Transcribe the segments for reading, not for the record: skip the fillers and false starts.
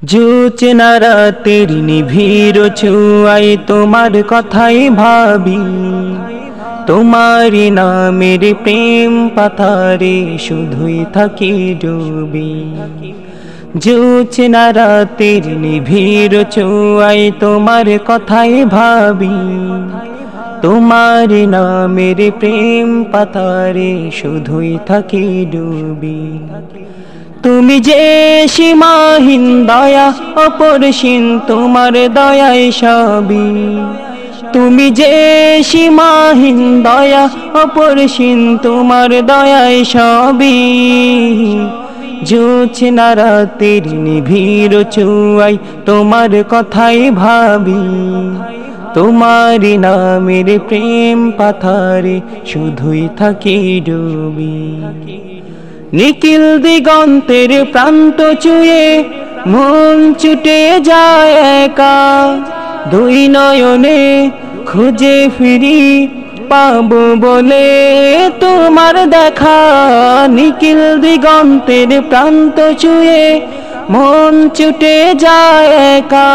জোছনা রাতের নিভৃত ছুঁয়ায় তোমার কথাই ভাবি, তোমার নামের প্রেম পাথারে শুধুই থাকি ডুবি। জোছনা রাতের নিভৃত ছুঁয়ায় তোমার কথাই ভাবি, তোমার নামের প্রেম পাথারে শুধুই থাকি ডুবি। তুমি যে সীমাহীন দয়া অপরসীম তোমার দয়ায় সবই, তুমি যে সীমাহীন দয়া অপরসীম তোমার দয়ায় সবই। জোছনা রাতের নিভৃত ছুঁয়ায় তোমার কথাই ভাবি, তোমার নামের প্রেম পাথারে শুধুই থাকি ডুবি। নিখিল দিগন্তের প্রান্ত চুয়ে মন ছুটে যায় একা, দুই নয়নে খুঁজে ফিরি পাবো বলে তোমার দেখা। নিখিল দিগন্তের প্রান্ত চুয়ে মন ছুটে যায় একা,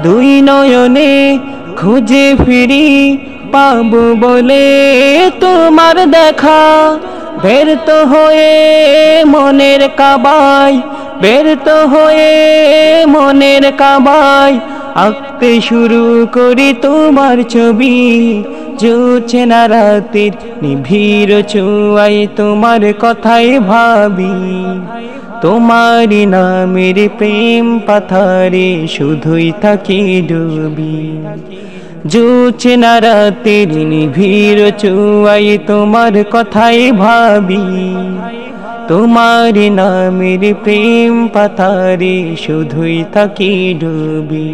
দুই নয়নে খুঁজে ফিরি পাবো বলে তোমার দেখা। ব্যর্থ হয়ে মনের কাবায়, ব্যর্থ হয়ে মনের কাবায় আঁকতে শুরু করি তোমার ছবি। জোছনা রাতের নিভৃত ছুঁয়ায় তোমার কথাই ভাবি, তোমার নামের প্রেম পাথারে শুধুই থাকি ডুবি। জোছনা রাতের নিভৃত ছুঁয়ায় তোমার কথাই ভাবি, তোমার নামের প্রেম পাথারে শুধুই থাকি ডুবি।